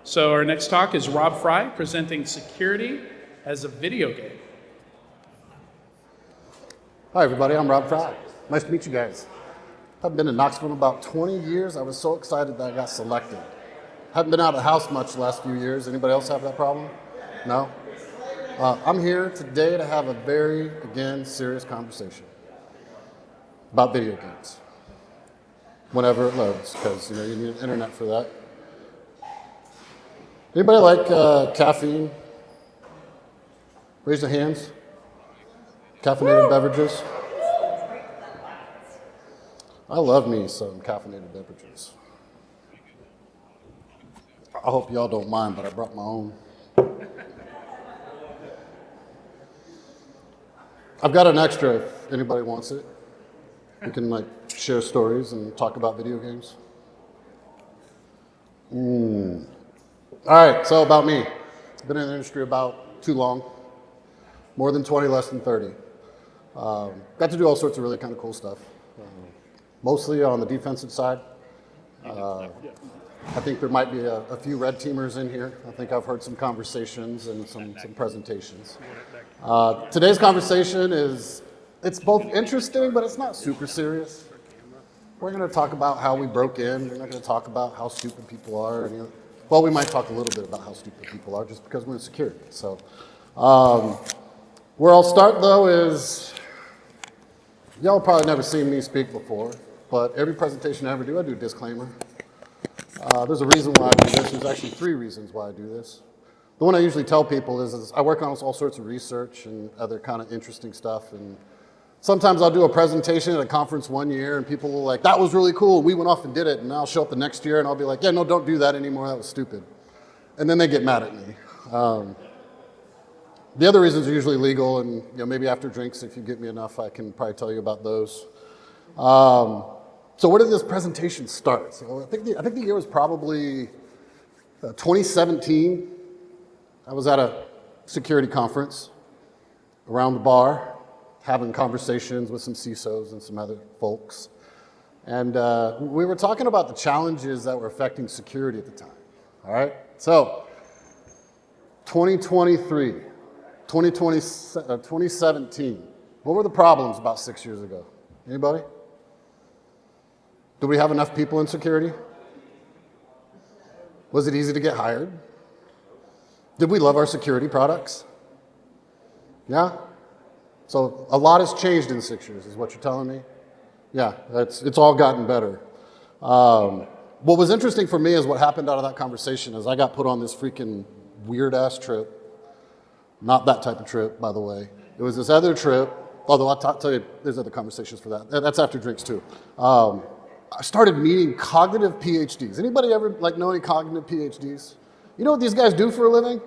So our next talk is Rob Fry presenting security as a video game. Hi everybody, I'm Rob Fry. Nice to meet you guys. I've been in Knoxville about 20 years. I was so excited that I got selected. Haven't been out of the house much the last few years. Anybody else have that problem? No? I'm here today to have a very, again, serious conversation about video games. Whenever it loads, because you need an internet for that. Anybody like caffeine? Raise your hands. Caffeinated beverages. I love me some caffeinated beverages. I hope y'all don't mind, but I brought my own. I've got an extra if anybody wants it. We can share stories and talk about video games. All right, so about me. I've been in the industry about too long. More than 20, less than 30. Got to do all sorts of really kind of cool stuff. Mostly on the defensive side. I think there might be a few red teamers in here. I think I've heard some conversations and some presentations. Today's conversation it's both interesting, but it's not super serious. We're going to talk about how we broke in. We're not going to talk about how stupid people are. Well, we might talk a little bit about how stupid people are just because we're in security. So where I'll start, though, is y'all probably never seen me speak before, but every presentation I ever do, I do a disclaimer. There's a reason why I do this. There's actually 3 reasons why I do this. The one I usually tell people is I work on all sorts of research and other kind of interesting stuff. And sometimes I'll do a presentation at a conference one year and people will that was really cool. We went off and did it. And I'll show up the next year and I'll be like, yeah, no, don't do that anymore. That was stupid. And then they get mad at me. The other reasons are usually legal, and maybe after drinks, if you get me enough, I can probably tell you about those. So where did this presentation start? So I think the year was probably 2017. I was at a security conference around the bar, having conversations with some CISOs and some other folks. And we were talking about the challenges that were affecting security at the time. All right? So 2017. What were the problems about 6 years ago? Anybody? Do we have enough people in security? Was it easy to get hired? Did we love our security products? Yeah? So a lot has changed in 6 years, is what you're telling me? Yeah, it's all gotten better. What was interesting for me is what happened out of that conversation is I got put on this freaking weird-ass trip. Not that type of trip, by the way. It was this other trip, although I'll tell you, there's other conversations for that. That's after drinks, too. I started meeting cognitive PhDs. Anybody ever know any cognitive PhDs? You know what these guys do for a living?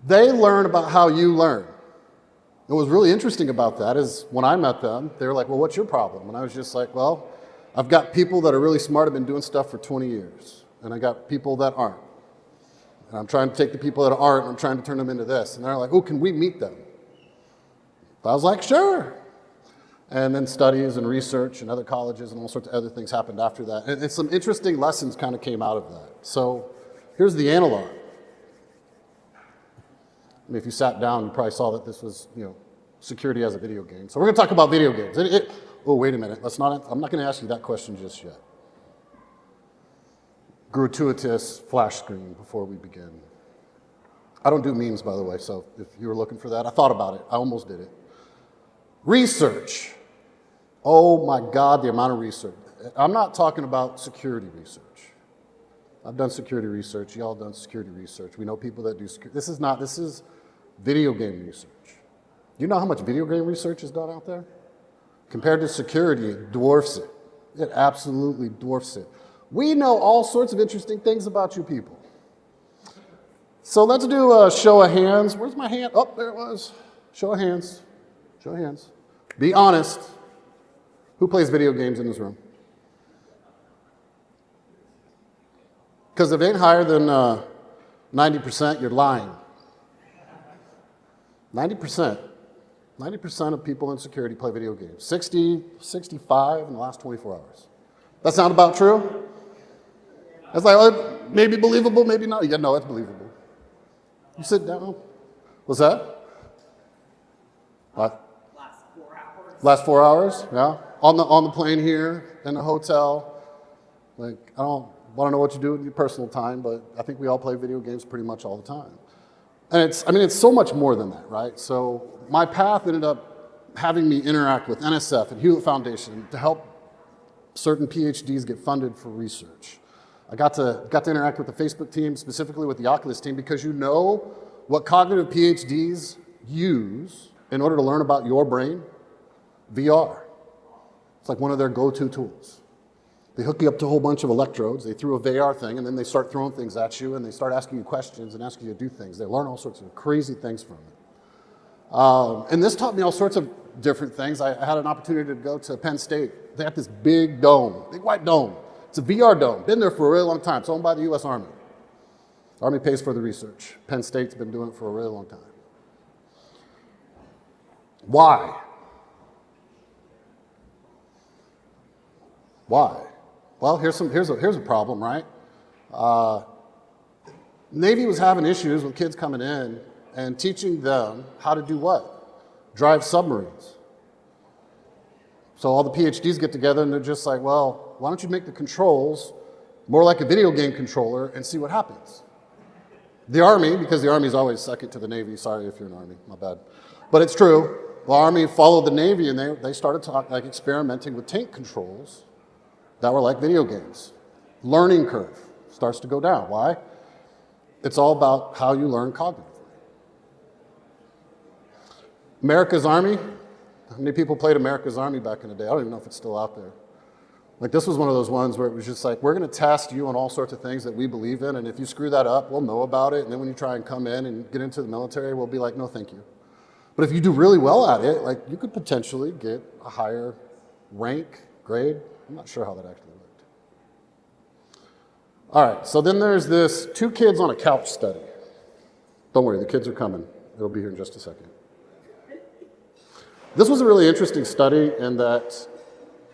They learn about how you learn. And what was really interesting about that is when I met them, they were like, well, what's your problem? And I was just like, well, I've got people that are really smart, have been doing stuff for 20 years. And I got people that aren't. And I'm trying to take the people that aren't, and I'm trying to turn them into this. And they're like, oh, can we meet them? I was like, sure. And then studies and research and other colleges and all sorts of other things happened after that. And some interesting lessons kind of came out of that. So here's the analog. If you sat down, you probably saw that this was, security as a video game. So we're going to talk about video games. Oh, wait a minute. I'm not going to ask you that question just yet. Gratuitous flash screen before we begin. I don't do memes, by the way, so if you were looking for that, I thought about it. I almost did it. Research. Oh my God, the amount of research. I'm not talking about security research. I've done security research. Y'all done security research. We know people that do security. This is video game research. You know how much video game research is done out there? Compared to security, it dwarfs it. It absolutely dwarfs it. We know all sorts of interesting things about you people. So let's do a show of hands. Where's my hand? Oh, there it was. Show of hands. Show of hands. Be honest. Who plays video games in this room? Because if it ain't higher than 90%, you're lying. 90%. 90% of people in security play video games. 60, 65 in the last 24 hours. That sound about true? It's like, oh, maybe believable, maybe not. Yeah, no, it's believable. You sit down. What's that? What? Last 4 hours, yeah. On the plane here, in the hotel. Like, I don't want to know what you do in your personal time, but I think we all play video games pretty much all the time. And it's so much more than that, right? So my path ended up having me interact with NSF and Hewlett Foundation to help certain PhDs get funded for research. I got to interact with the Facebook team, specifically with the Oculus team, because you know what cognitive PhDs use in order to learn about your brain? VR. It's like one of their go-to tools. They hook you up to a whole bunch of electrodes, they threw a VR thing, and then they start throwing things at you, and they start asking you questions and asking you to do things. They learn all sorts of crazy things from it. And this taught me all sorts of different things. I had an opportunity to go to Penn State. They have this big dome, big white dome. It's a VR dome, been there for a really long time. It's owned by the US Army. The Army pays for the research. Penn State's been doing it for a really long time. Why? Why? Well, here's a problem, right? Navy was having issues with kids coming in and teaching them how to do what? Drive submarines. So all the PhDs get together and they're just like, well, why don't you make the controls more like a video game controller and see what happens? The Army, because the Army's always second to the Navy, sorry if you're an Army, my bad. But it's true, the Army followed the Navy and they started experimenting with tank controls that were like video games. Learning curve starts to go down. Why? It's all about how you learn cognitively. America's Army. How many people played America's Army back in the day? I don't even know if it's still out there. Like, this was one of those ones where it was just like, we're going to test you on all sorts of things that we believe in, and if you screw that up, we'll know about it, and then when you try and come in and get into the military, we'll be like, no, thank you. But if you do really well at it, like, you could potentially get a higher rank, grade. I'm not sure how that actually worked. All right, so then there's this 2 kids on a couch study. Don't worry, the kids are coming. It'll be here in just a second. This was a really interesting study in that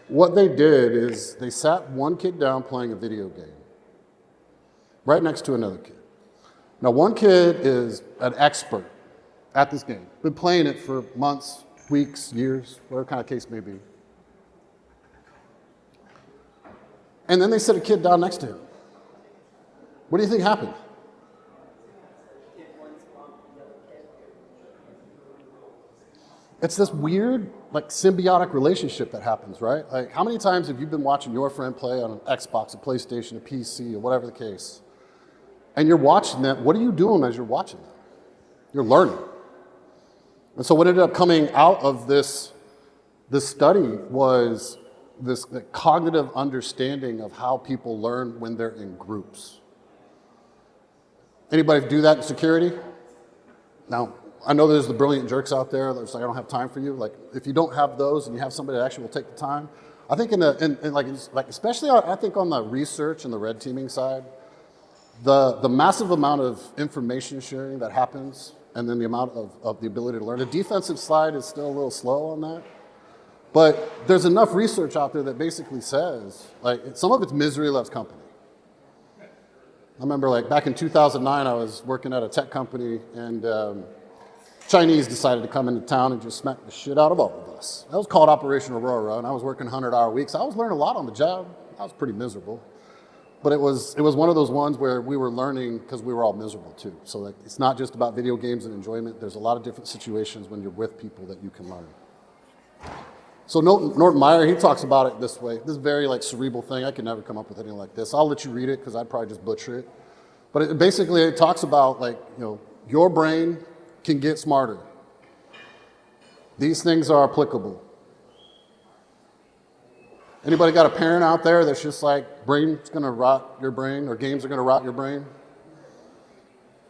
what they did is they sat one kid down playing a video game right next to another kid. Now, one kid is an expert at this game, been playing it for months, weeks, years, whatever kind of case may be. And then they set a kid down next to him. What do you think happened? It's this weird, like, symbiotic relationship that happens, right? Like, how many times have you been watching your friend play on an Xbox, a PlayStation, a PC, or whatever the case, and you're watching them? What are you doing as you're watching them? You're learning. And so what ended up coming out of this study was this cognitive understanding of how people learn when they're in groups. Anybody do that in security? Now, I know there's the brilliant jerks out there that's like, I don't have time for you. Like, if you don't have those and you have somebody that actually will take the time, I think especially I think on the research and the red teaming side, the massive amount of information sharing that happens and then the amount of the ability to learn. The defensive side is still a little slow on that. But there's enough research out there that basically says, like, some of it's misery loves company. I remember, like, back in 2009, I was working at a tech company, and Chinese decided to come into town and just smack the shit out of all of us. That was called Operation Aurora, and I was working 100-hour weeks. I was learning a lot on the job. I was pretty miserable. But it was one of those ones where we were learning because we were all miserable, too. So, like, it's not just about video games and enjoyment. There's a lot of different situations when you're with people that you can learn. So Norton Meyer, he talks about it this way. This very, like, cerebral thing. I could never come up with anything like this. I'll let you read it because I'd probably just butcher it. But it talks about, like, your brain can get smarter. These things are applicable. Anybody got a parent out there that's just like, brain's gonna rot your brain, or games are gonna rot your brain?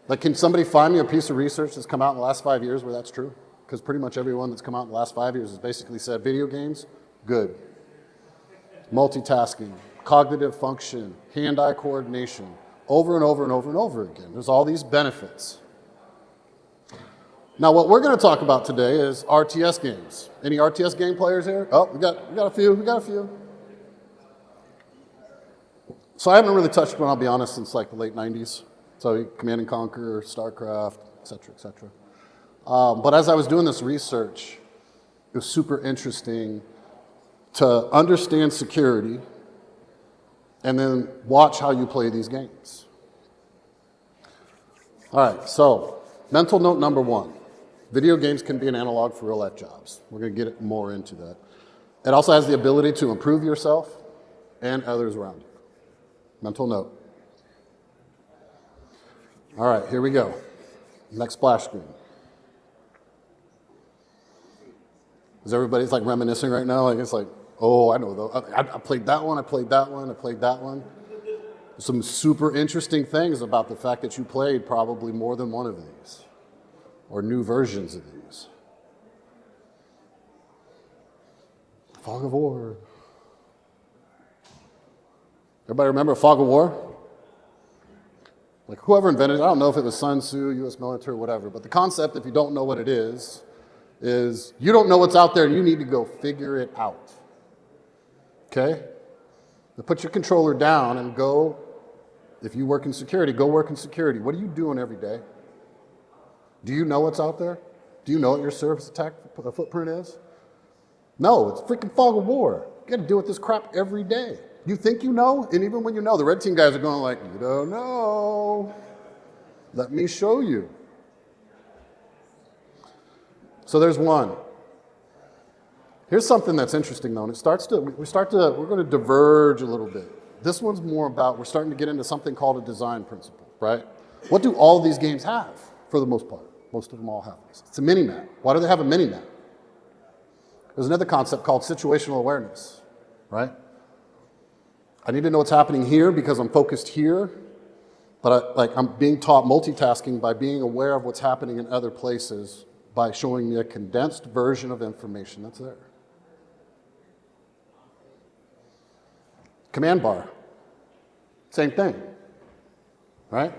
Like, can somebody find me a piece of research that's come out in the last 5 years where that's true? Because pretty much everyone that's come out in the last 5 years has basically said video games, good. Multitasking, cognitive function, hand-eye coordination, over and over and over and over again. There's all these benefits. Now, what we're going to talk about today is RTS games. Any RTS game players here? Oh, we got a few. So I haven't really touched one, I'll be honest, since like the late 90s. So Command and Conquer, StarCraft, et cetera, et cetera. But as I was doing this research, it was super interesting to understand security and then watch how you play these games. All right, so mental note number one. Video games can be an analog for real life jobs. We're going to get more into that. It also has the ability to improve yourself and others around you. Mental note. All right, here we go. Next splash screen. Is everybody's like reminiscing right now? Like it's like, oh, I know though. I played that one, I played that one, I played that one. Some super interesting things about the fact that you played probably more than one of these, or new versions of these. Fog of War. Everybody remember Fog of War? Like whoever invented it, I don't know if it was Sun Tzu, US military, whatever, but the concept, if you don't know what it is you don't know what's out there and you need to go figure it out. Okay? Now put your controller down and go, if you work in security, go work in security. What are you doing every day? Do you know what's out there? Do you know what your service attack footprint is? No, it's freaking Fog of War. You got to deal with this crap every day. You think you know, and even when you know, the red team guys are going like, you don't know. Let me show you. So there's one. Here's something that's interesting though, and we're going to diverge a little bit. This one's more about, we're starting to get into something called a design principle, right? What do all of these games have for the most part? Most of them all have this. It's a mini-map. Why do they have a mini-map? There's another concept called situational awareness, right? I need to know what's happening here because I'm focused here, but I'm being taught multitasking by being aware of what's happening in other places by showing me a condensed version of information that's there. Command bar, same thing, right?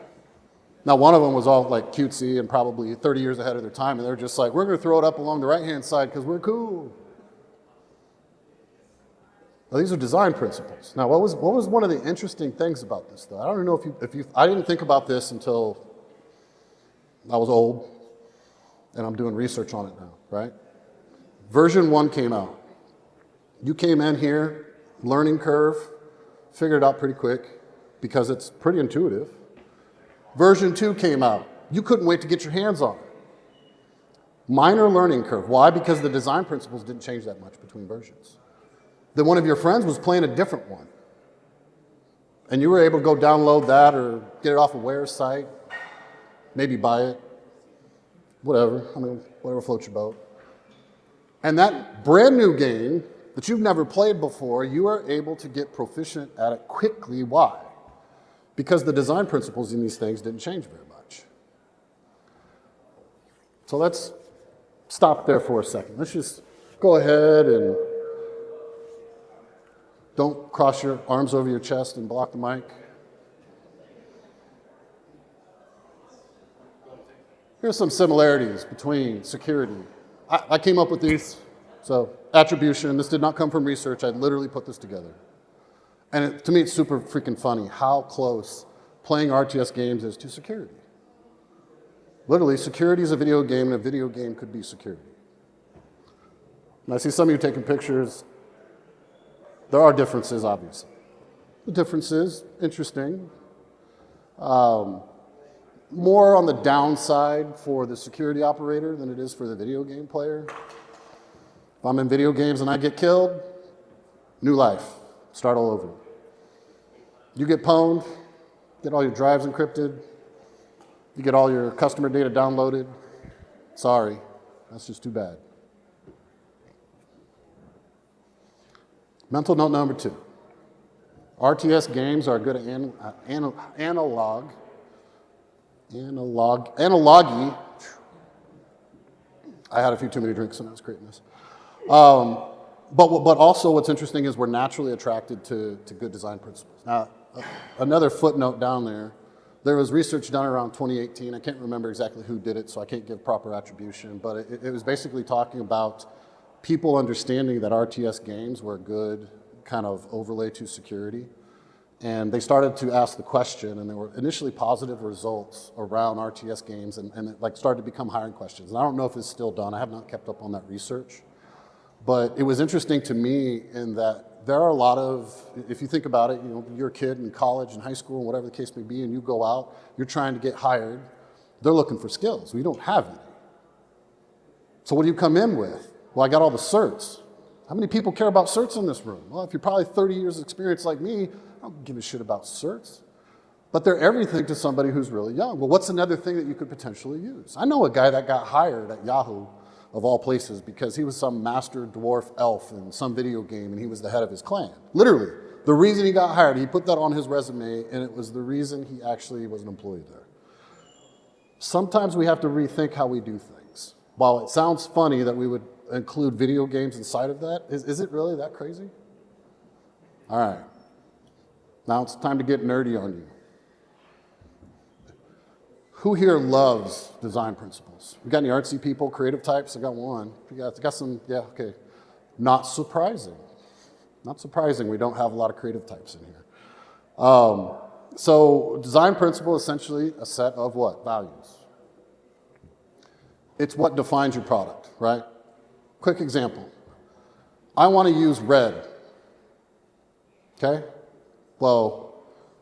Now one of them was all like cutesy and probably 30 years ahead of their time, and they're just like, we're going to throw it up along the right-hand side because we're cool. Now, these are design principles. Now, what was one of the interesting things about this, though? I don't know if you I didn't think about this until I was old, and I'm doing research on it now, right? Version 1 came out. You came in here, learning curve, figured it out pretty quick because it's pretty intuitive. Version 2 came out. You couldn't wait to get your hands on it. Minor learning curve. Why? Because the design principles didn't change that much between versions. Then one of your friends was playing a different one. And you were able to go download that or get it off a Ware's site, maybe buy it, whatever, whatever floats your boat. And that brand new game that you've never played before, you are able to get proficient at it quickly. Why? Because the design principles in these things didn't change very much. So let's stop there for a second. Let's just go ahead and don't cross your arms over your chest and block the mic. Here's some similarities between security. I came up with these. So attribution, this did not come from research. I literally put this together. And to me, it's super freaking funny how close playing RTS games is to security. Literally, security is a video game, and a video game could be security. And I see some of you taking pictures. There are differences, obviously. The differences, interesting. More on the downside for the security operator than it is for the video game player. If I'm in video games and I get killed, new life, start all over. You get pwned, get all your drives encrypted, you get all your customer data downloaded. Sorry, that's just too bad. Mental note number 2. RTS games are good at analogy. I had a few too many drinks when I was creating this. But also what's interesting is we're naturally attracted to good design principles. Now, another footnote down there was research done around 2018. I can't remember exactly who did it, so I can't give proper attribution, but it was basically talking about people understanding that RTS games were a good kind of overlay to security. And they started to ask the question, and there were initially positive results around RTS games, and it like started to become hiring questions. And I don't know if it's still done. I have not kept up on that research. But it was interesting to me in that there are a lot of, if you think about it, you're a kid in college and high school and whatever the case may be, and you go out, you're trying to get hired. They're looking for skills. We don't have any. So what do you come in with? Well, I got all the certs. How many people care about certs in this room? Well, if you're probably 30 years experience like me, I don't give a shit about certs. But they're everything to somebody who's really young. Well, what's another thing that you could potentially use? I know a guy that got hired at Yahoo, of all places, because he was some master dwarf elf in some video game and he was the head of his clan. Literally, the reason he got hired, he put that on his resume, and it was the reason he actually was an employee there. Sometimes we have to rethink how we do things. While it sounds funny that we would include video games inside of that, is it really that crazy? All right. Now it's time to get nerdy on you. Who here loves design principles? We got any artsy people, creative types? I got one. I got some, yeah, okay. Not surprising. Not surprising we don't have a lot of creative types in here. So design principle is essentially a set of what? Values. It's what defines your product, right? Quick example. I want to use red. Okay? Well,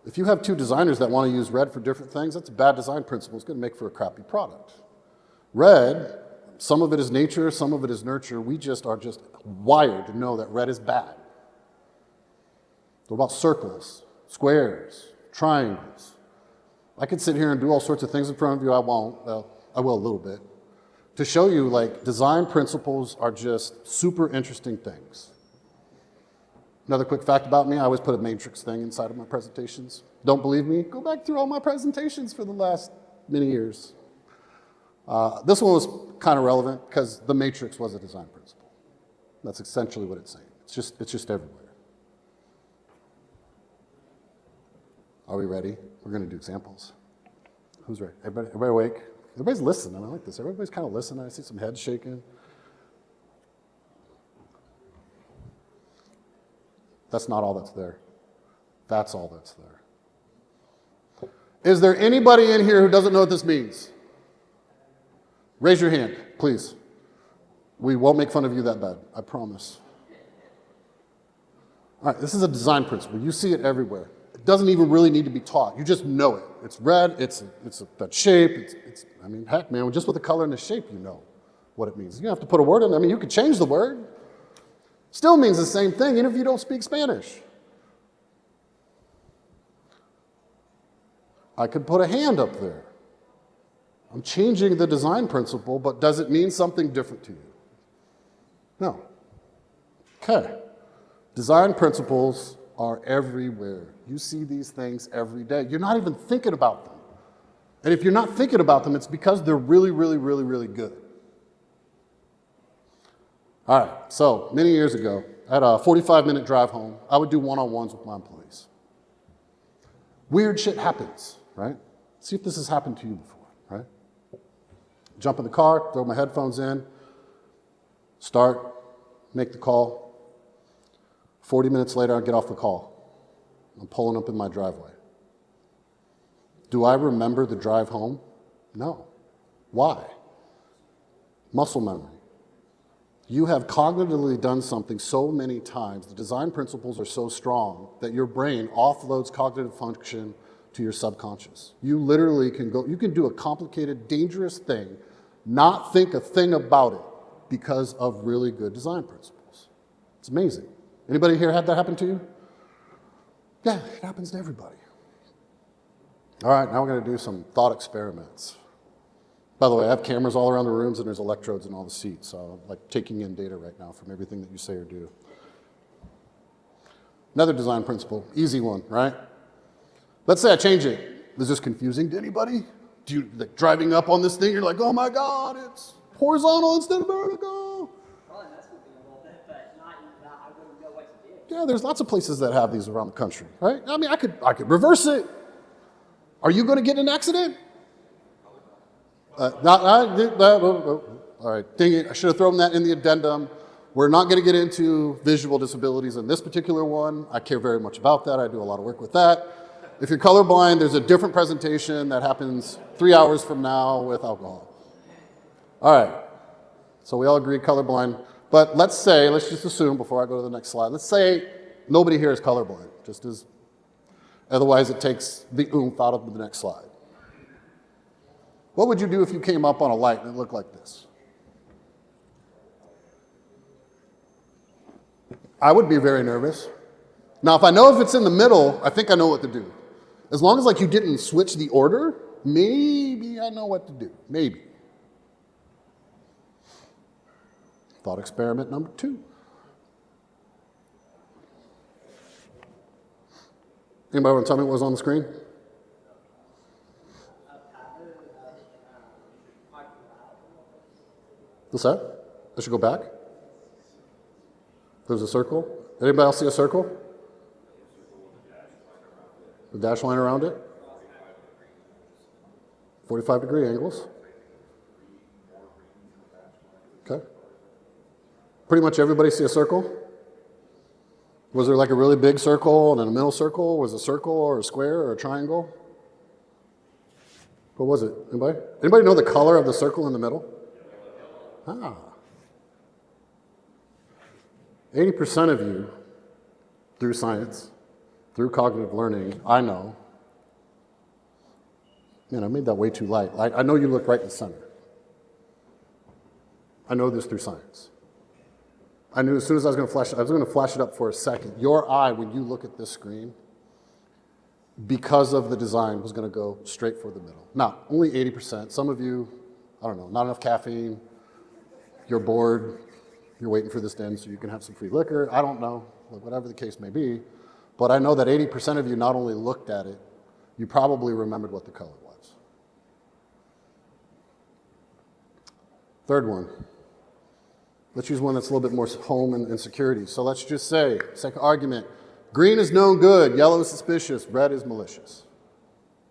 if you have two designers that want to use red for different things, that's a bad design principle. It's going to make for a crappy product. Red, some of it is nature, some of it is nurture. We just are just wired to know that red is bad. What about circles, squares, triangles? I could sit here and do all sorts of things in front of you. I won't. Well, I will a little bit. To show you, like, design principles are just super interesting things. Another quick fact about me, I always put a matrix thing inside of my presentations. Don't believe me? Go back through all my presentations for the last many years. This one was kind of relevant because the matrix was a design principle. That's essentially what it's saying. It's just everywhere. Are we ready? We're going to do examples. Who's ready? Everybody awake? Everybody's listening. I like this. Everybody's kind of listening. I see some heads shaking. That's not all that's there. That's all that's there. Is there anybody in here who doesn't know what this means? Raise your hand, please. We won't make fun of you that bad, I promise. All right, this is a design principle. You see it everywhere. It doesn't even really need to be taught. You just know it. It's red, it's that shape. I mean, heck, man, just with the color and the shape, you know what it means. You don't have to put a word in. I mean, you could change the word. Still means the same thing, even if you don't speak Spanish. I could put a hand up there. I'm changing the design principle, but does it mean something different to you? No. Okay. Design principles are everywhere. You see these things every day. You're not even thinking about them. And if you're not thinking about them, it's because they're really, really, really, really good. All right, so many years ago, I had a 45-minute drive home. I would do one-on-ones with my employees. Weird shit happens, right? See if this has happened to you before, right? Jump in the car, throw my headphones in, start, make the call. 40 minutes later, I get off the call. I'm pulling up in my driveway. Do I remember the drive home? No. Why? Muscle memory. You have cognitively done something so many times, the design principles are so strong that your brain offloads cognitive function to your subconscious. You literally can you can do a complicated, dangerous thing, not think a thing about it because of really good design principles. It's amazing. Anybody here had that happen to you? Yeah, it happens to everybody. All right, now we're going to do some thought experiments. By the way, I have cameras all around the rooms and there's electrodes in all the seats, so I'm like taking in data right now from everything that you say or do. Another design principle, easy one, right? Let's say I change it. Is this confusing to anybody? Do you, like, driving up on this thing, you're like, oh my God, it's horizontal instead of vertical. Probably mess with me a little bit, but not I wouldn't know what to do. Yeah, there's lots of places that have these around the country, right? I mean, I could reverse it. Are you going to get in an accident? All right, dang it, I should have thrown that in the addendum. We're not going to get into visual disabilities in this particular one. I care very much about that. I do a lot of work with that. If you're colorblind, there's a different presentation that happens 3 hours from now with alcohol. All right. So we all agree colorblind. But let's just assume before I go to the next slide, let's say nobody here is colorblind, just as, otherwise it takes the oomph out of the next slide. What would you do if you came up on a light and it looked like this? I would be very nervous. Now, if I know if it's in the middle, I think I know what to do. As long as like you didn't switch the order, maybe I know what to do. Maybe. Thought experiment number 2. Anybody want to tell me what was on the screen? What's that? I should go back? There's a circle. Anybody else see a circle? The dash line around it? 45-degree angles. Okay. Pretty much everybody see a circle? Was there like a really big circle and then a middle circle? Was it a circle or a square or a triangle? What was it? Anybody? Anybody know the color of the circle in the middle? 80% of you, through science, through cognitive learning, I know, man, I made that way too light. I know you look right in the center. I know this through science. I knew as soon as I was going to flash it up for a second. Your eye, when you look at this screen, because of the design, was going to go straight for the middle. Now, only 80%. Some of you, I don't know, not enough caffeine, you're bored, you're waiting for this to end so you can have some free liquor. I don't know, whatever the case may be. But I know that 80% of you not only looked at it, you probably remembered what the color was. Third one. Let's use one that's a little bit more home and security. So let's just say, second argument, green is known good, yellow is suspicious, red is malicious.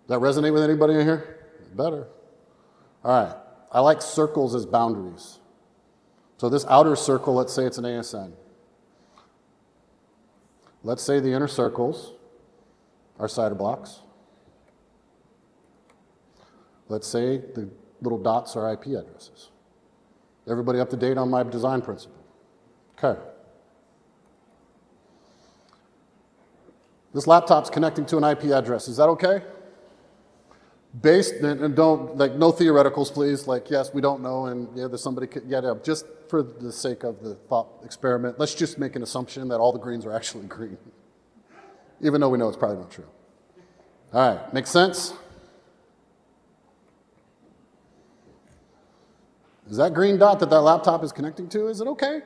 Does that resonate with anybody in here? Better. All right. I like circles as boundaries. So this outer circle, let's say it's an ASN. Let's say the inner circles are cider blocks. Let's say the little dots are IP addresses. Everybody up to date on my design principle? Okay. This laptop's connecting to an IP address. Is that okay? Based, and don't, like, no theoreticals, please. Like, yes, we don't know, and yeah, there's somebody, just for the sake of the thought experiment, let's just make an assumption that all the greens are actually green, even though we know it's probably not true. All right, makes sense? Is that green dot that laptop is connecting to, is it okay?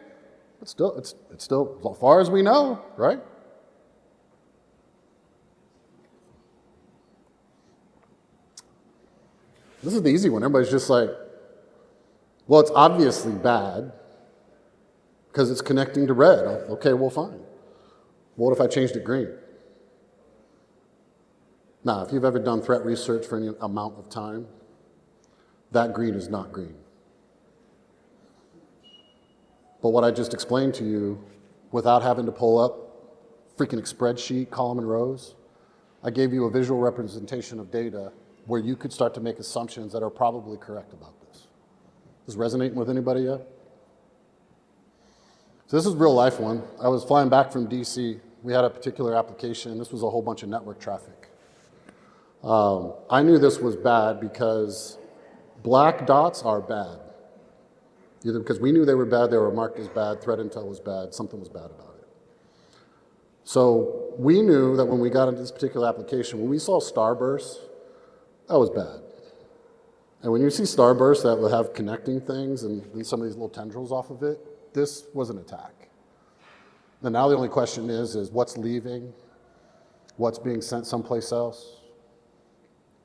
It's still, as far as we know, right? This is the easy one. Everybody's just like, well, it's obviously bad because it's connecting to red. Okay, well, fine. What if I changed it green? Now, if you've ever done threat research for any amount of time, that green is not green. But what I just explained to you, without having to pull up freaking spreadsheet, column and rows, I gave you a visual representation of data where you could start to make assumptions that are probably correct about this. Is this resonating with anybody yet? So this is a real life one. I was flying back from DC. We had a particular application. This was a whole bunch of network traffic. I knew this was bad because black dots are bad. Either because we knew they were bad, they were marked as bad, threat intel was bad, something was bad about it. So we knew that when we got into this particular application, when we saw starbursts, that was bad. And when you see starbursts that will have connecting things and then some of these little tendrils off of it, this was an attack. And now the only question is what's leaving, what's being sent someplace else,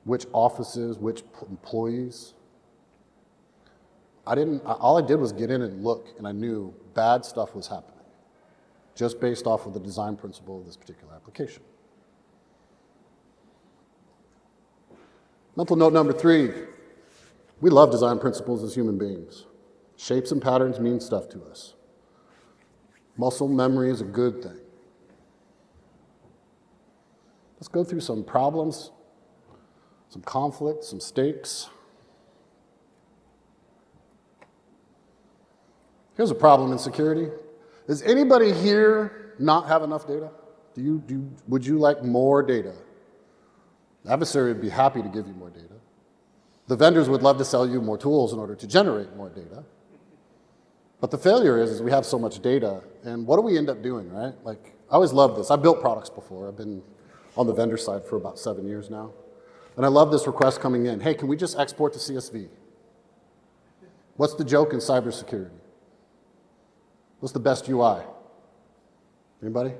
which offices, which employees. All I did was get in and look, and I knew bad stuff was happening, just based off of the design principle of this particular application. Mental note number 3, we love design principles as human beings. Shapes and patterns mean stuff to us. Muscle memory is a good thing. Let's go through some problems, some conflict, some stakes. Here's a problem in security. Does anybody here not have enough data? Would you like more data? The adversary would be happy to give you more data. The vendors would love to sell you more tools in order to generate more data. But the failure is we have so much data, and what do we end up doing, right? Like, I always love this. I've built products before. I've been on the vendor side for about 7 years now. And I love this request coming in. Hey, can we just export to CSV? What's the joke in cybersecurity? What's the best UI? Anybody?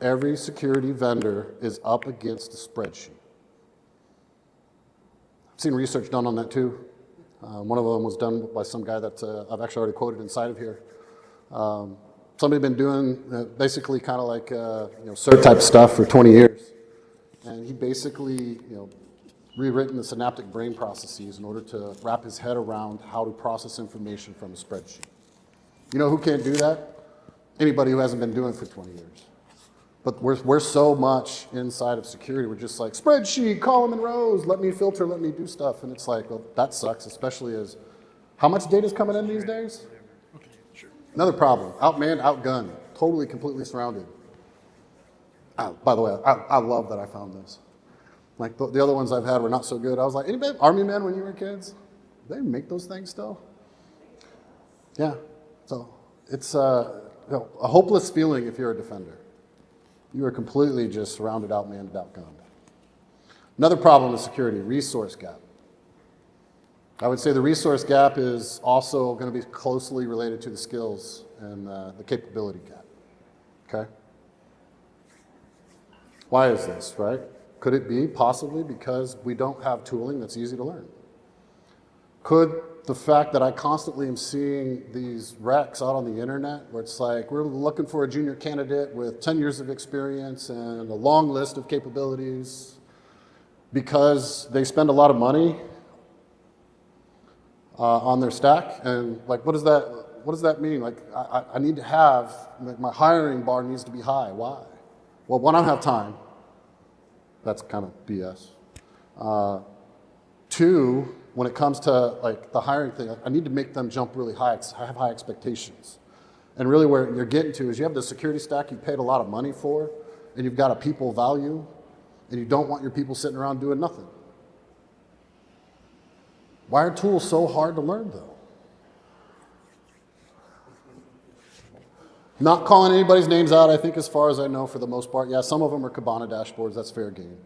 Every security vendor is up against a spreadsheet. I've seen research done on that too. One of them was done by some guy that I've actually already quoted inside of here. Somebody been doing basically kind of like cert type stuff for 20 years. And he basically rewritten the synaptic brain processes in order to wrap his head around how to process information from a spreadsheet. You know who can't do that? Anybody who hasn't been doing it for 20 years. But we're so much inside of security, we're just like, spreadsheet, column and rows, let me filter, let me do stuff. And it's like, well, that sucks, especially as, how much data is coming in these days? Okay, sure. Another problem, outmanned, outgunned, totally, completely surrounded. By the way, I love that I found this. Like the other ones I've had were not so good. I was like, anybody Army men when you were kids? Do they make those things still? Yeah, so it's a hopeless feeling if you're a defender. You are completely just surrounded, outmanned, outgunned. Another problem with security, resource gap. I would say the resource gap is also going to be closely related to the skills and the capability gap, okay? Why is this, right? Could it be possibly because we don't have tooling that's easy to learn? Could the fact that I constantly am seeing these recs out on the internet where it's like, we're looking for a junior candidate with 10 years of experience and a long list of capabilities because they spend a lot of money on their stack, and like, what does that mean? Like, I need to have, like, my hiring bar needs to be high. Why? Well, one, I don't have time. That's kind of BS. Two, when it comes to like the hiring thing, I need to make them jump really high. I have high expectations. And really where you're getting to is you have the security stack you paid a lot of money for, and you've got a people value, and you don't want your people sitting around doing nothing. Why are tools so hard to learn though? Not calling anybody's names out, I think as far as I know for the most part. Yeah, some of them are Kibana dashboards, that's fair game.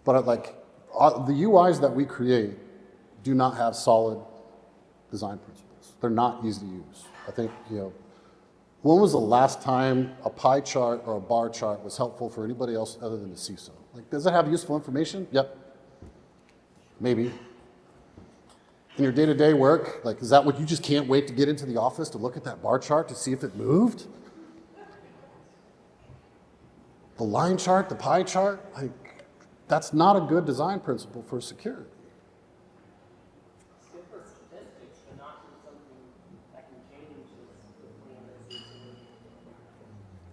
But like, the UIs that we create do not have solid design principles. They're not easy to use. I think, when was the last time a pie chart or a bar chart was helpful for anybody else other than the CISO? Like, does it have useful information? Yep. Maybe. In your day-to-day work, like, is that what you just can't wait to get into the office to look at that bar chart to see if it moved? The line chart, the pie chart, like, that's not a good design principle for security. It's good for statistics, but not for something that can change as quickly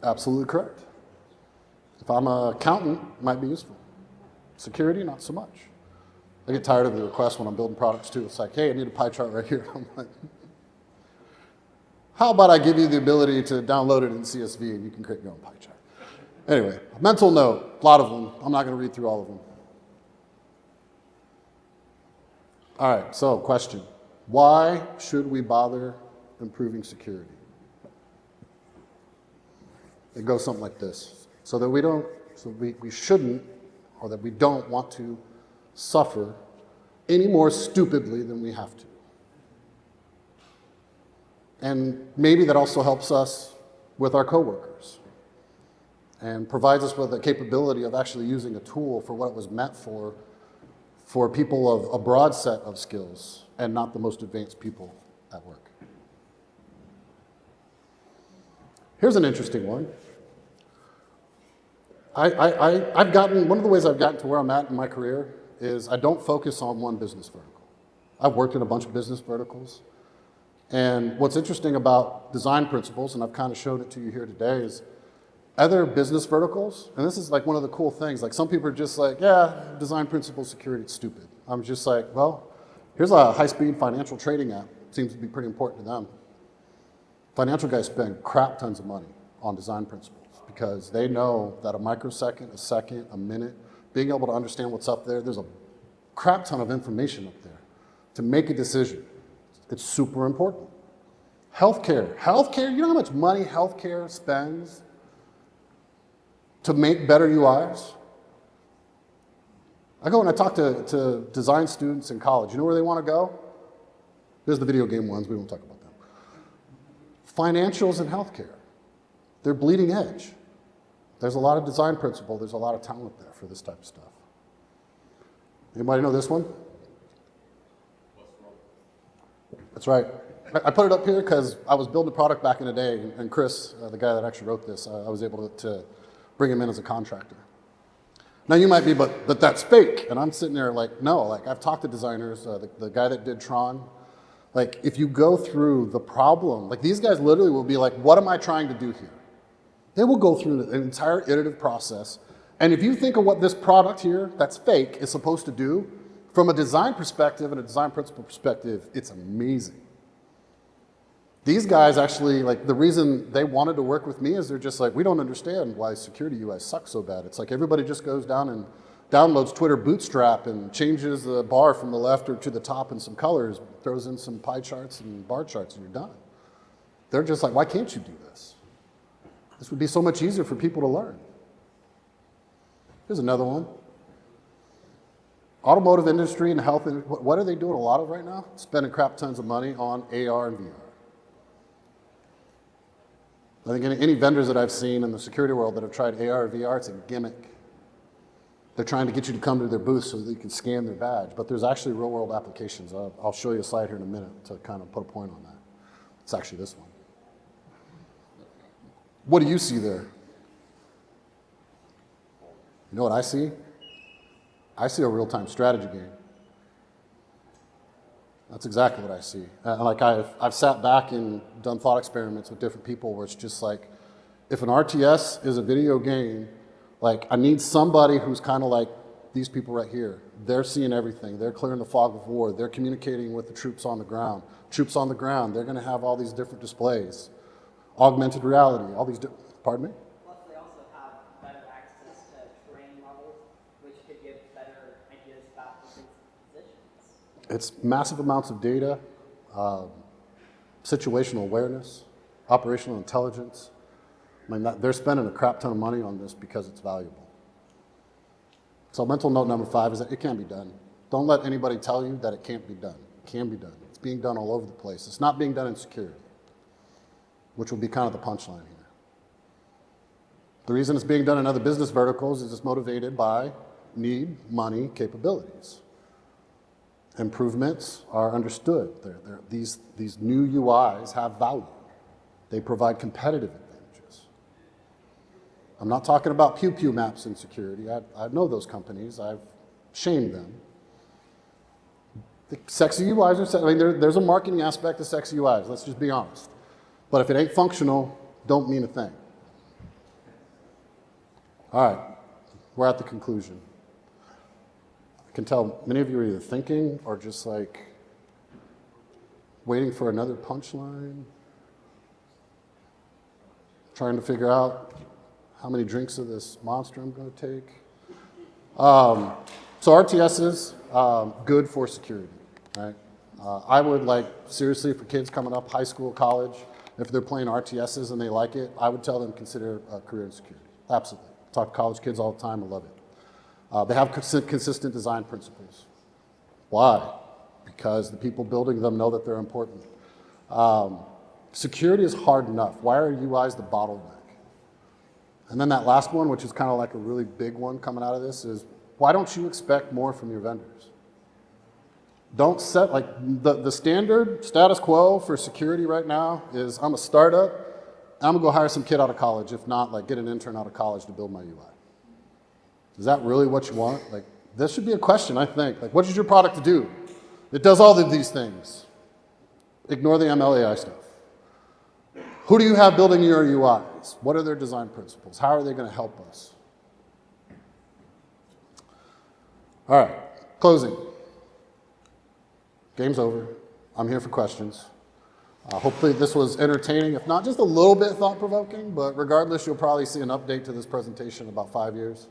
as Absolutely correct. If I'm an accountant, it might be useful. Security, not so much. I get tired of the requests when I'm building products too. It's like, hey, I need a pie chart right here. I'm like, how about I give you the ability to download it in CSV and you can create your own pie chart. Anyway, mental note, a lot of them. I'm not going to read through all of them. All right, so question. Why should we bother improving security? It goes something like this. So that we shouldn't, or that we don't want to suffer any more stupidly than we have to. And maybe that also helps us with our coworkers and provides us with the capability of actually using a tool for what it was meant for people of a broad set of skills and not the most advanced people at work. Here's an interesting one. I've gotten, one of the ways I've gotten to where I'm at in my career is I don't focus on one business vertical. I've worked in a bunch of business verticals, And what's interesting about design principles, and I've kind of showed it to you here today, is other business verticals, and this is like one of the cool things, like some people are just like, yeah, design principles, security, it's stupid. I'm just like, well, here's a high-speed financial trading app. Seems to be pretty important to them. Financial guys spend crap tons of money on design principles because they know that a microsecond, a second, a minute, being able to understand what's up there, there's a crap ton of information up there to make a decision. It's super important. Healthcare, you know how much money healthcare spends to make better UIs? I go and I talk to design students in college. You know where they want to go? There's the video game ones, we won't talk about them. Financials and healthcare. They're bleeding edge. There's a lot of design principle, there's a lot of talent there for this type of stuff. Anybody know this one? That's right. I put it up here because I was building a product back in the day, and Chris, the guy that actually wrote this, I was able to bring him in as a contractor. Now you might be, but that's fake. And I'm sitting there like, no, like I've talked to designers, the guy that did Tron, like if you go through the problem, like these guys literally will be like, what am I trying to do here? They will go through an entire iterative process. And if you think of what this product here that's fake is supposed to do, from a design perspective and a design principle perspective, it's amazing. These guys actually, like the reason they wanted to work with me is they're just like, we don't understand why security UI sucks so bad. It's like everybody just goes down and downloads Twitter Bootstrap and changes the bar from the left or to the top in some colors, throws in some pie charts and bar charts, and you're done. They're just like, why can't you do this? This would be so much easier for people to learn. Here's another one. Automotive industry and health, what are they doing a lot of right now? Spending crap tons of money on AR and VR. I think any vendors that I've seen in the security world that have tried AR or VR, it's a gimmick. They're trying to get you to come to their booth so that you can scan their badge, but there's actually real world applications. I'll show you a slide here in a minute to kind of put a point on that. It's actually this one. What do you see there? You know what I see? I see a real-time strategy game. That's exactly what I see. Like I've sat back and done thought experiments with different people where it's just like, if an RTS is a video game, like I need somebody who's kind of like these people right here. They're seeing everything. They're clearing the fog of war. They're communicating with the troops on the ground. Troops on the ground, they're going to have all these different displays. Augmented reality, all these pardon me? Plus, they also have better access to terrain levels, which could give better ideas about different positions. It's massive amounts of data, situational awareness, operational intelligence. I mean, they're spending a crap ton of money on this because it's valuable. So mental note number 5 is that it can be done. Don't let anybody tell you that it can't be done. It can be done. It's being done all over the place. It's not being done in security, which will be kind of the punchline here. The reason it's being done in other business verticals is it's motivated by need, money, capabilities. Improvements are understood. These new UIs have value. They provide competitive advantages. I'm not talking about pew-pew maps in security. I know those companies. I've shamed them. The sexy UIs are, I mean, there's a marketing aspect to sexy UIs. Let's just be honest. But if it ain't functional, don't mean a thing. All right, we're at the conclusion. I can tell many of you are either thinking or just like waiting for another punchline, trying to figure out how many drinks of this monster I'm going to take. So RTS is good for security, right? I would like, seriously, for kids coming up, high school, college, if they're playing RTSs and they like it, I would tell them consider a career in security. Absolutely. Talk to college kids all the time, I love it. They have consistent design principles. Why? Because the people building them know that they're important. Security is hard enough. Why are UIs the bottleneck? And then that last one, which is kind of like a really big one coming out of this, is why don't you expect more from your vendors? Don't set, like the standard status quo for security right now is I'm a startup, I'm gonna go hire some kid out of college. If not, like get an intern out of college to build my UI. Is that really what you want? Like, this should be a question, I think. Like, what is your product to do? It does all of these things. Ignore the MLAI stuff. Who do you have building your UIs? What are their design principles? How are they going to help us? All right, closing. Game's over. I'm here for questions. Hopefully this was entertaining, if not just a little bit thought-provoking, but regardless, you'll probably see an update to this presentation in about 5 years,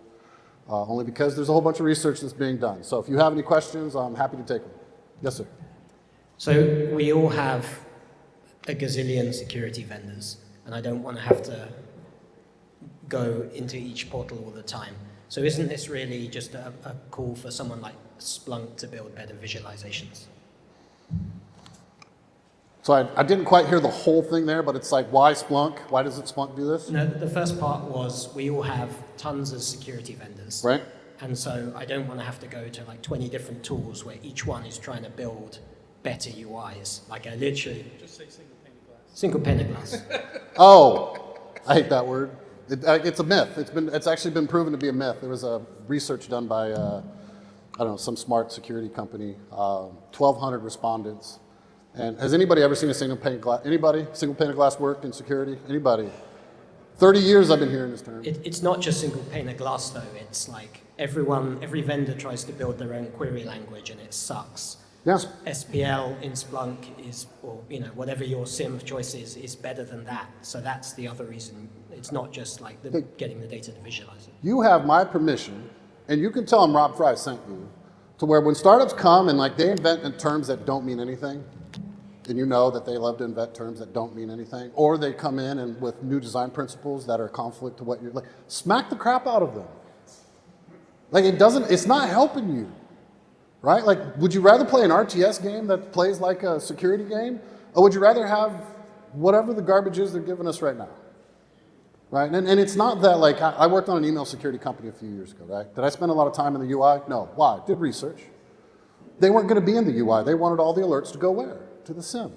only because there's a whole bunch of research that's being done. So if you have any questions, I'm happy to take them. Yes, sir. So we all have a gazillion security vendors, and I don't want to have to go into each portal all the time. So isn't this really just a call for someone like Splunk to build better visualizations? So I didn't quite hear the whole thing there, but it's like, why Splunk? Why does it Splunk do this? No, the first part was we all have tons of security vendors. Right. And so I don't want to have to go to like 20 different tools where each one is trying to build better UIs. Like I literally... Just say single pane of glass. Single pane of glass. Oh, I hate that word. It's a myth. It's actually been proven to be a myth. There was a research done by, I don't know, some smart security company, 1,200 respondents. And has anybody ever seen a single pane of glass? Anybody? Single pane of glass work in security? Anybody? 30 years I've been hearing this term. It's not just single pane of glass though. It's like every vendor tries to build their own query language and it sucks. Yeah. SPL in Splunk is, or whatever your SIM of choice is better than that. So that's the other reason. It's not just like getting the data to visualize it. You have my permission, and you can tell them Rob Fry sent you, to where when startups come and like they invent terms that don't mean anything, and you know that they love to invent terms that don't mean anything, or they come in and with new design principles that are conflict to what you're like, smack the crap out of them. Like it's not helping you, right? Like, would you rather play an RTS game that plays like a security game, or would you rather have whatever the garbage is they're giving us right now? Right, and it's not that like, I worked on an email security company a few years ago, right? Did I spend a lot of time in the UI? No, why? Did research. They weren't gonna be in the UI, they wanted all the alerts to go where? To the SIM,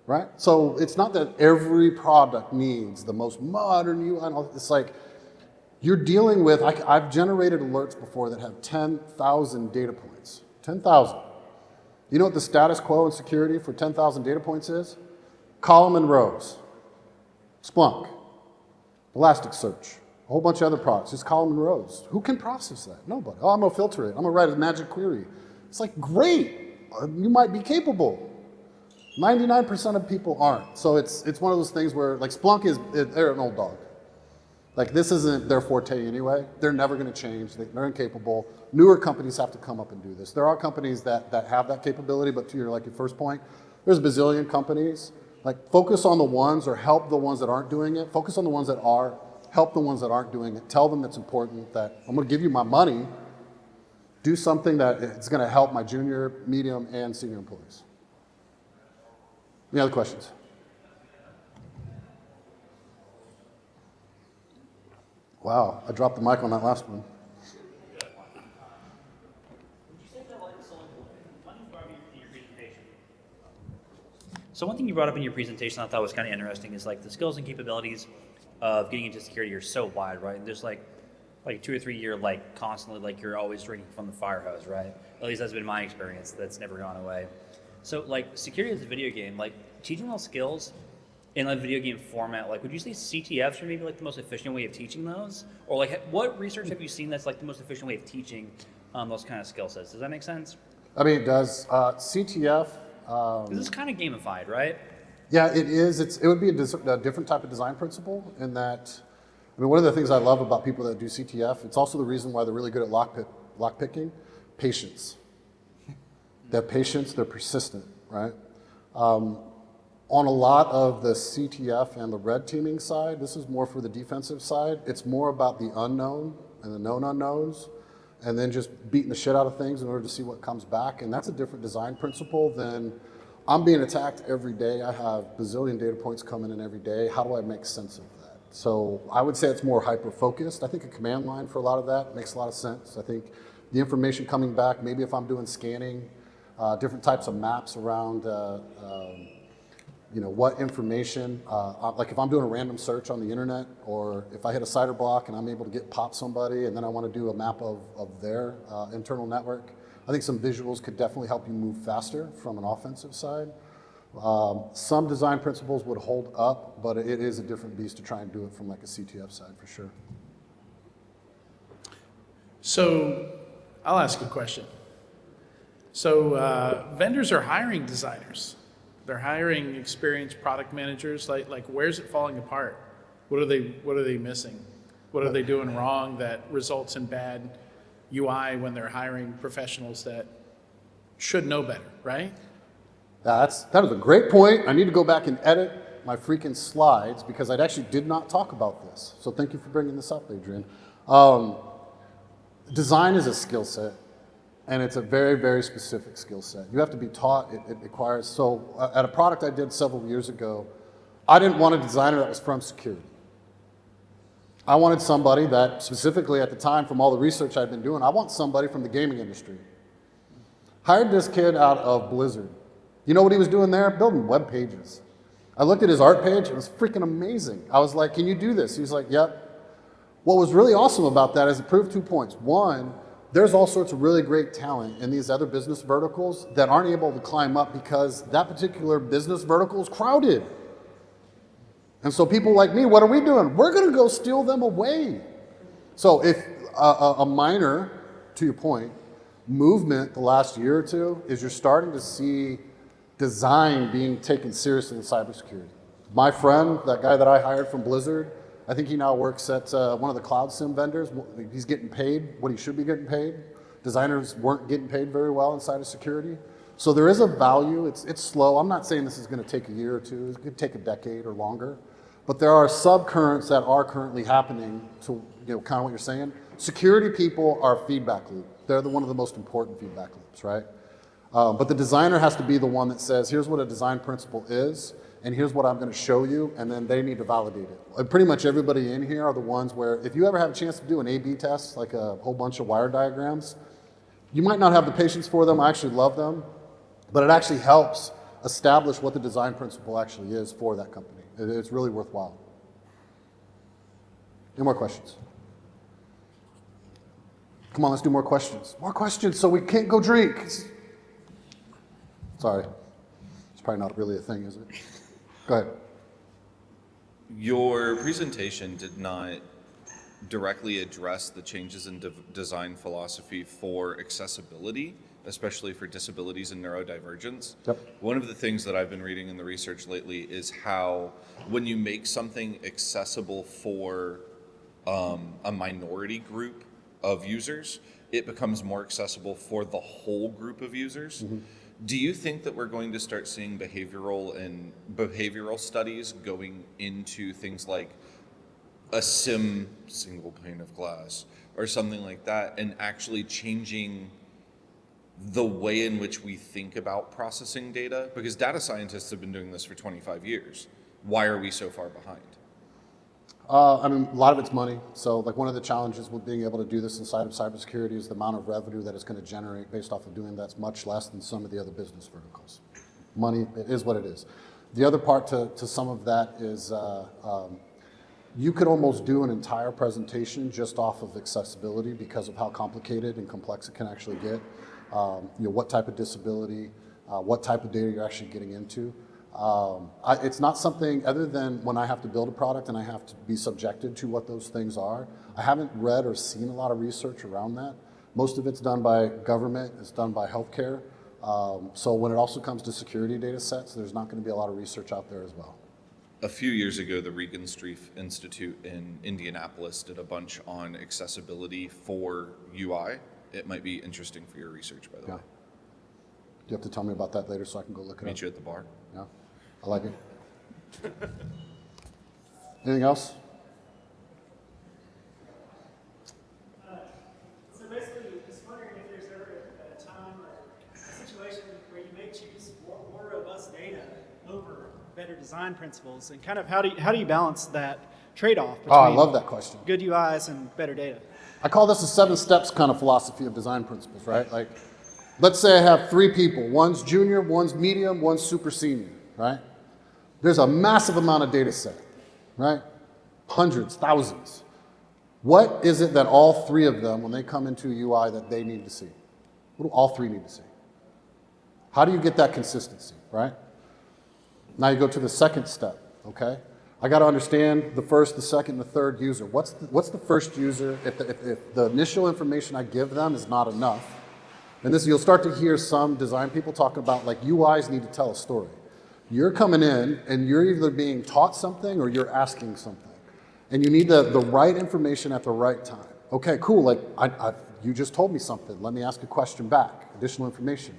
right? So it's not that every product needs the most modern UI, it's like, you're dealing with, I've generated alerts before that have 10,000 data points, 10,000. You know what the status quo in security for 10,000 data points is? Column and rows, Splunk. Elasticsearch, a whole bunch of other products, just column and rows. Who can process that? Nobody. Oh, I'm gonna filter it. I'm gonna write a magic query. It's like, great, you might be capable. 99% of people aren't. So it's one of those things where like Splunk they're an old dog. Like this isn't their forte anyway. They're never gonna change, they're incapable. Newer companies have to come up and do this. There are companies that have that capability, but to your first point, there's a bazillion companies. Like focus on the ones or help the ones that aren't doing it. Focus on the ones that are, help the ones that aren't doing it. Tell them it's important that I'm gonna give you my money, do something that it's gonna help my junior, medium, and senior employees. Any other questions? Wow, I dropped the mic on that last one. So one thing you brought up in your presentation I thought was kind of interesting is like the skills and capabilities of getting into security are so wide, right? And there's like 2 or 3 year, like constantly, like you're always drinking from the fire hose, right? At least that's been my experience. That's never gone away. So like security is a video game, like teaching those skills in a video game format, like would you say CTFs are maybe like the most efficient way of teaching those? Or like what research have you seen that's like the most efficient way of teaching those kind of skill sets? Does that make sense? I mean, it does. CTF. This is kind of gamified, right? Yeah, it is. It would be a different type of design principle in that, I mean, one of the things I love about people that do CTF, it's also the reason why they're really good at lock picking, patience. They have patience, they're persistent, right? On a lot of the CTF and the red teaming side, this is more for the defensive side. It's more about the unknown and the known unknowns, and then just beating the shit out of things in order to see what comes back. And that's a different design principle than I'm being attacked every day. I have bazillion data points coming in every day. How do I make sense of that? So I would say it's more hyper-focused. I think a command line for a lot of that makes a lot of sense. I think the information coming back, maybe if I'm doing scanning, different types of maps around what information, like if I'm doing a random search on the internet, or if I hit a CIDR block and I'm able to pop somebody and then I want to do a map of their internal network, I think some visuals could definitely help you move faster from an offensive side. Some design principles would hold up, but it is a different beast to try and do it from like a CTF side for sure. So I'll ask a question. So vendors are hiring designers. They're hiring experienced product managers. Like where's it falling apart? What are they missing? What are they doing wrong that results in bad UI when they're hiring professionals that should know better, right? That is a great point. I need to go back and edit my freaking slides because I actually did not talk about this. So thank you for bringing this up, Adrian. Design is a skill set, and it's a very, very specific skill set. You have to be taught. It requires, so at a product I did several years ago, I didn't want a designer that was from security. I wanted somebody that, specifically at the time, from all the research I'd been doing, I want somebody from the gaming industry. Hired this kid out of Blizzard. You know what he was doing there? Building web pages. I looked at his art page. It was freaking amazing. I was like, can you do this? He was like, yep. What was really awesome about that is it proved 2 points. One, there's all sorts of really great talent in these other business verticals that aren't able to climb up because that particular business vertical is crowded. And so people like me, what are we doing? We're going to go steal them away. So if a minor, to your point, movement the last year or two is you're starting to see design being taken seriously in cybersecurity. My friend, that guy that I hired from Blizzard, I think he now works at one of the cloud sim vendors. He's getting paid what he should be getting paid. Designers weren't getting paid very well in cybersecurity. So there is a value. It's slow. I'm not saying this is going to take a year or two. It could take a decade or longer. But there are subcurrents that are currently happening to, kind of what you're saying. Security people are feedback loop. They're one of the most important feedback loops, right? But the designer has to be the one that says, here's what a design principle is, and here's what I'm going to show you, and then they need to validate it. And pretty much everybody in here are the ones where if you ever have a chance to do an A/B test, like a whole bunch of wire diagrams, you might not have the patience for them. I actually love them, but it actually helps establish what the design principle actually is for that company. It's really worthwhile. Any more questions? Come on, let's do more questions. More questions so we can't go drink. Sorry. It's probably not really a thing, is it? Go ahead. Your presentation did not directly address the changes in design philosophy for accessibility, especially for disabilities and neurodivergence. Yep. One of the things that I've been reading in the research lately is how when you make something accessible for a minority group of users, it becomes more accessible for the whole group of users. Mm-hmm. Do you think that we're going to start seeing behavioral studies going into things like a single pane of glass or something like that, and actually changing the way in which we think about processing data? Because data scientists have been doing this for 25 years. Why are we so far behind? I mean, a lot of it's money. So like one of the challenges with being able to do this inside of cybersecurity is the amount of revenue that it's going to generate based off of doing that's much less than some of the other business verticals. Money, it is what it is. The other part to some of that is you could almost do an entire presentation just off of accessibility because of how complicated and complex it can actually get. What type of disability, what type of data you're actually getting into. It's not something other than when I have to build a product and I have to be subjected to what those things are. I haven't read or seen a lot of research around that. Most of it's done by government, it's done by healthcare. So when it also comes to security data sets, there's not going to be a lot of research out there as well. A few years ago, the Regan Streif Institute in Indianapolis did a bunch on accessibility for UI. It might be interesting for your research, by the way. You have to tell me about that later so I can go look it up. Meet you at the bar. Yeah, I like it. Anything else? So basically, just wondering if there's ever a time or a situation where you may choose more robust data over better design principles, and kind of how do you balance that trade-off between I love that question. good UIs and better data? I call this a 7 steps kind of philosophy of design principles, right? Like, let's say I have 3 people. One's junior, one's medium, one's super senior, right? There's a massive amount of data set, right? Hundreds, thousands. What is it that all 3 of them, when they come into a UI, that they need to see? What do all 3 need to see? How do you get that consistency, right? Now you go to the second step, okay? I got to understand the first, the second, the third user. What's the first user? If the initial information I give them is not enough, and this, you'll start to hear some design people talking about like UIs need to tell a story. You're coming in and you're either being taught something or you're asking something. And you need the right information at the right time. Okay, cool, like you just told me something. Let me ask a question back, additional information.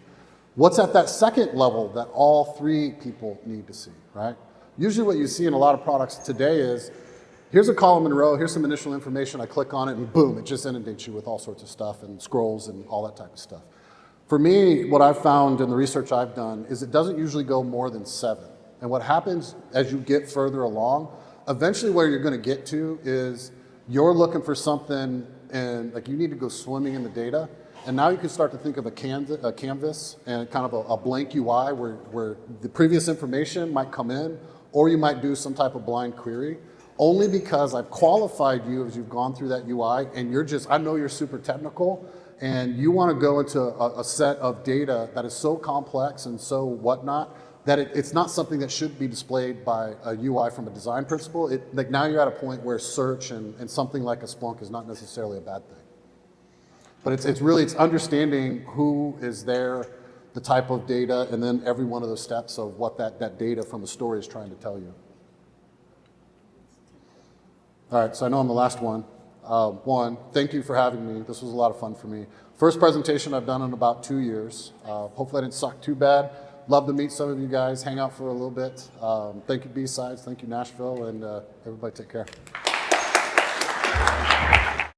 What's at that second level that all three people need to see, right? Usually what you see in a lot of products today is, here's a column and row, here's some initial information, I click on it and boom, it just inundates you with all sorts of stuff and scrolls and all that type of stuff. For me, what I've found in the research I've done is it doesn't usually go more than 7. And what happens as you get further along, eventually where you're gonna get to is you're looking for something and like you need to go swimming in the data. And now you can start to think of a canvas and kind of a blank UI where the previous information might come in, or you might do some type of blind query, only because I've qualified you as you've gone through that UI and you're just, I know you're super technical and you want to go into a set of data that is so complex and so whatnot that it's not something that should be displayed by a UI from a design principle. Like now you're at a point where search and something like a Splunk is not necessarily a bad thing. But it's understanding who is there, the type of data, and then every one of those steps of what that data from a story is trying to tell you. All right, so I know I'm the last one. One, thank you for having me. This was a lot of fun for me. First presentation I've done in about 2 years. Hopefully I didn't suck too bad. Love to meet some of you guys, hang out for a little bit. Thank you B-Sides, thank you Nashville, and everybody take care.